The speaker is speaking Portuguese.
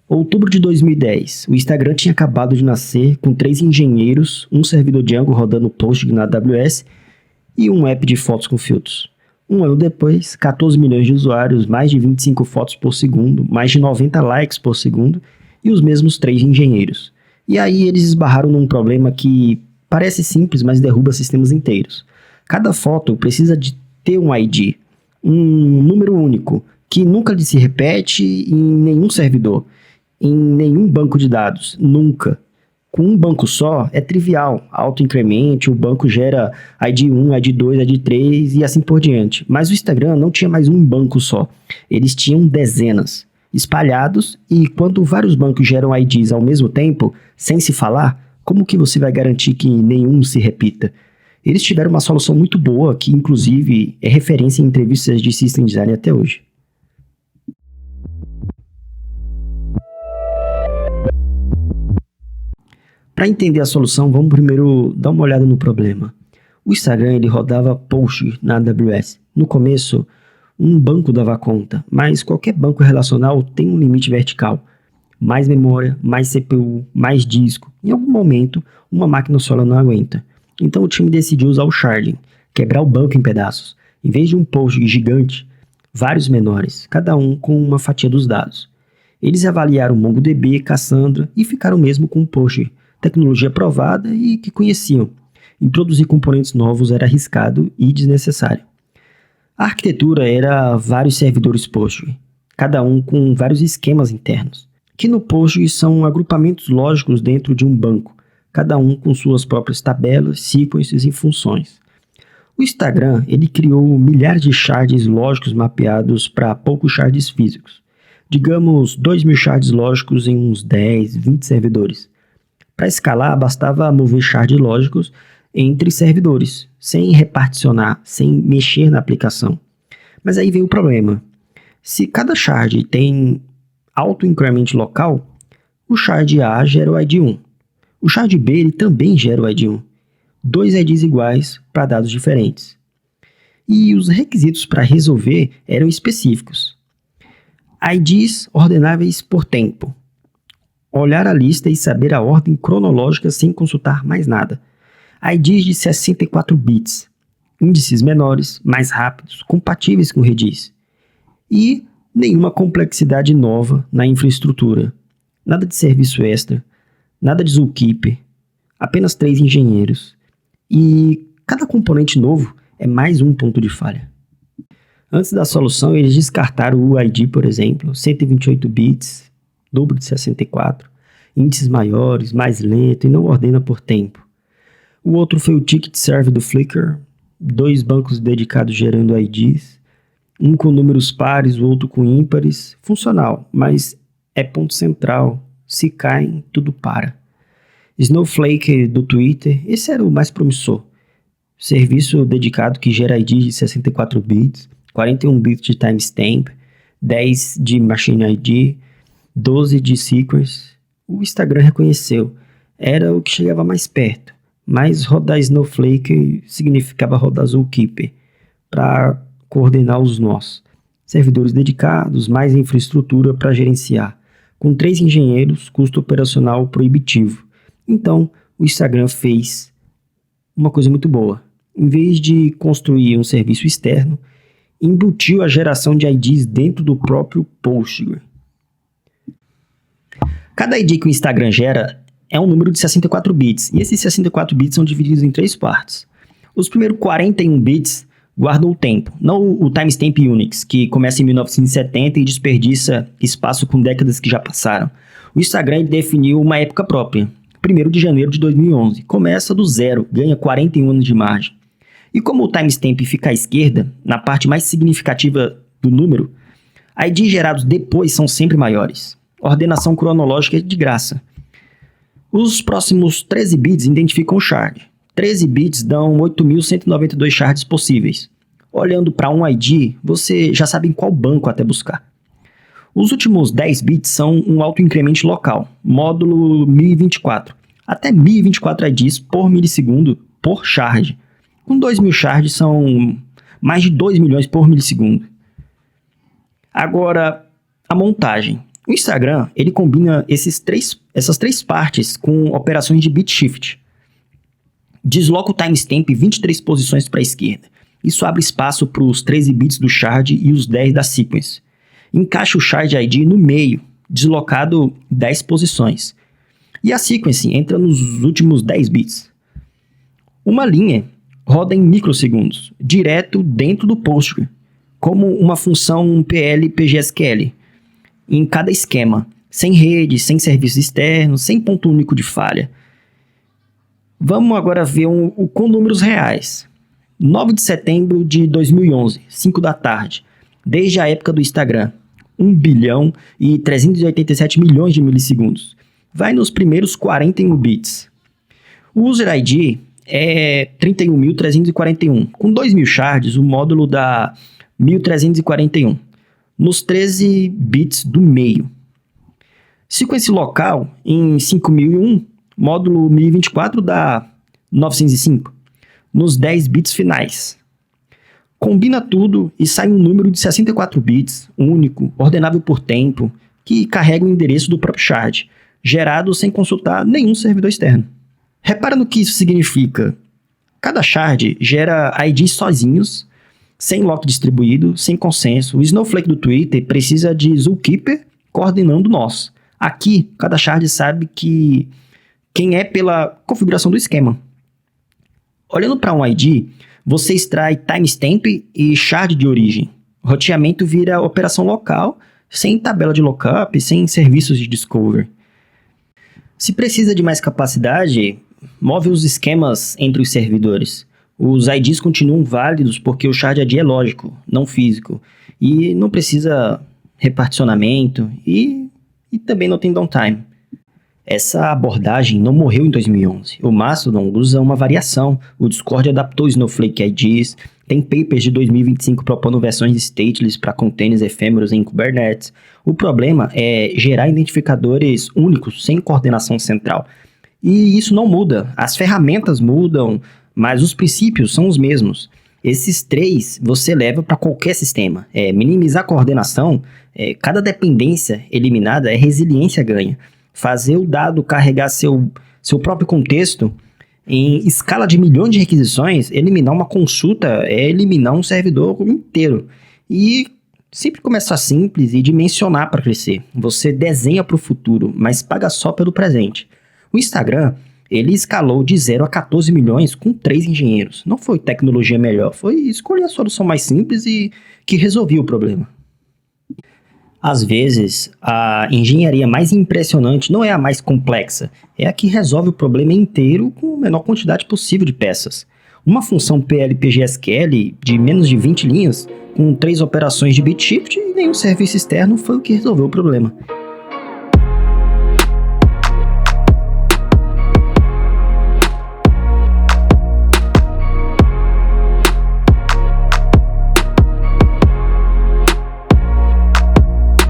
Outubro de 2010, o Instagram tinha acabado de nascer com 3 engenheiros, um servidor Django rodando Postgre na AWS e um app de fotos com filtros. Um ano depois, 14 milhões de usuários, mais de 25 fotos por segundo, mais de 90 likes por segundo e os mesmos 3 engenheiros. E aí eles esbarraram num problema que parece simples, mas derruba sistemas inteiros. Cada foto precisa de ter um ID, um número único, que nunca se repete em nenhum servidor, em nenhum banco de dados, nunca. Com um banco só, é trivial, auto-incremente, o banco gera ID1, ID2, ID3 e assim por diante. Mas o Instagram não tinha mais um banco só, eles tinham dezenas, espalhados, e quando vários bancos geram IDs ao mesmo tempo, sem se falar, como que você vai garantir que nenhum se repita? Eles tiveram uma solução muito boa, que inclusive é referência em entrevistas de System Design até hoje. Para entender a solução, vamos primeiro dar uma olhada no problema. O Instagram ele rodava Postgre na AWS. No começo, um banco dava conta, mas qualquer banco relacional tem um limite vertical. Mais memória, mais CPU, mais disco. Em algum momento, uma máquina só não aguenta. Então o time decidiu usar o sharding, quebrar o banco em pedaços. Em vez de um Postgre gigante, vários menores, cada um com uma fatia dos dados. Eles avaliaram o MongoDB, Cassandra e ficaram mesmo com o Postgre, tecnologia provada e que conheciam. Introduzir componentes novos era arriscado e desnecessário. A arquitetura era vários servidores Postgre, cada um com vários esquemas internos, que no Postgre são agrupamentos lógicos dentro de um banco, cada um com suas próprias tabelas, sequences e funções. O Instagram ele criou milhares de shards lógicos mapeados para poucos shards físicos. Digamos 2.000 shards lógicos em uns 10, 20 servidores. Para escalar, bastava mover shards lógicos entre servidores, sem reparticionar, sem mexer na aplicação. Mas aí vem o problema. Se cada shard tem auto-increment local, o shard A gera o ID1. O shard B ele também gera o ID1. 2 IDs iguais para dados diferentes. E os requisitos para resolver eram específicos. IDs ordenáveis por tempo. Olhar a lista e saber a ordem cronológica sem consultar mais nada. IDs de 64 bits. Índices menores, mais rápidos, compatíveis com Redis. E nenhuma complexidade nova na infraestrutura. Nada de serviço extra, nada de Zookeeper, apenas 3 engenheiros. E cada componente novo é mais um ponto de falha. Antes da solução, eles descartaram o ID, por exemplo, 128 bits, dobro de 64, índices maiores, mais lento e não ordena por tempo. O outro foi o Ticket Server do Flickr, 2 bancos dedicados gerando IDs, um com números pares, o outro com ímpares, funcional, mas é ponto central, se caem, tudo para. Snowflake do Twitter, esse era o mais promissor. Serviço dedicado que gera IDs de 64 bits, 41 bits de timestamp, 10 de machine ID, 12 de sequence. O Instagram reconheceu, era o que chegava mais perto, mas rodar Snowflake significava rodar Zookeeper, para coordenar os nós. Servidores dedicados, mais infraestrutura para gerenciar. Com 3 engenheiros, custo operacional proibitivo. Então, o Instagram fez uma coisa muito boa. Em vez de construir um serviço externo, embutiu a geração de IDs dentro do próprio Postgre. Cada ID que o Instagram gera é um número de 64 bits, e esses 64 bits são divididos em 3 partes. Os primeiros 41 bits guardam o tempo, não o timestamp Unix, que começa em 1970 e desperdiça espaço com décadas que já passaram. O Instagram definiu uma época própria, 1º de janeiro de 2011. Começa do zero, ganha 41 anos de margem. E como o timestamp fica à esquerda, na parte mais significativa do número, IDs gerados depois são sempre maiores. Ordenação cronológica é de graça. Os próximos 13 bits identificam o shard. 13 bits dão 8.192 shards possíveis. Olhando para um ID, você já sabe em qual banco até buscar. Os últimos 10 bits são um auto-increment local, módulo 1024. Até 1024 IDs por milissegundo por shard. Com 2.000 shards são mais de 2 milhões por milissegundo. Agora, a montagem. O Instagram, ele combina essas três partes com operações de bit shift. Desloca o timestamp 23 posições para a esquerda. Isso abre espaço para os 13 bits do shard e os 10 da sequence. Encaixa o shard ID no meio, deslocado 10 posições. E a sequence entra nos últimos 10 bits. Uma linha roda em microsegundos, direto dentro do Postgre, como uma função PL-PGSQL, em cada esquema, sem rede, sem serviço externo, sem ponto único de falha. Vamos agora ver com números reais. 9 de setembro de 2011, 5 da tarde, desde a época do Instagram, 1 bilhão e 387 milhões de milissegundos. Vai nos primeiros 41 bits. O User ID é 31.341. Com 2.000 shards, o módulo dá 1.341. Nos 13 bits do meio. Sequência local em 5001, módulo 1024 dá 905. Nos 10 bits finais. Combina tudo e sai um número de 64 bits, único, ordenável por tempo, que carrega o endereço do próprio shard, gerado sem consultar nenhum servidor externo. Repara no que isso significa. Cada shard gera IDs sozinhos, sem lock distribuído, sem consenso. O Snowflake do Twitter precisa de Zookeeper coordenando nós. Aqui, cada shard sabe quem é pela configuração do esquema. Olhando para um ID, você extrai timestamp e shard de origem. O roteamento vira operação local, sem tabela de lookup, sem serviços de discovery. Se precisa de mais capacidade, move os esquemas entre os servidores. Os IDs continuam válidos porque o shard ID é lógico, não físico. E não precisa reparticionamento e também não tem downtime. Essa abordagem não morreu em 2011. O Mastodon usa uma variação. O Discord adaptou Snowflake IDs. Tem papers de 2025 propondo versões stateless para containers efêmeros em Kubernetes. O problema é gerar identificadores únicos sem coordenação central. E isso não muda. As ferramentas mudam, mas os princípios são os mesmos. Esses três você leva para qualquer sistema. Minimizar a coordenação, cada dependência eliminada é resiliência ganha. Fazer o dado carregar seu próprio contexto em escala de milhões de requisições, eliminar uma consulta é eliminar um servidor inteiro. E sempre começar simples e dimensionar para crescer. Você desenha para o futuro, mas paga só pelo presente. O Instagram, ele escalou de 0 a 14 milhões com 3 engenheiros. Não foi tecnologia melhor, foi escolher a solução mais simples e que resolvia o problema. Às vezes, a engenharia mais impressionante não é a mais complexa, é a que resolve o problema inteiro com a menor quantidade possível de peças. Uma função PL-PGSQL de menos de 20 linhas, com 3 operações de bit shift e nenhum serviço externo foi o que resolveu o problema.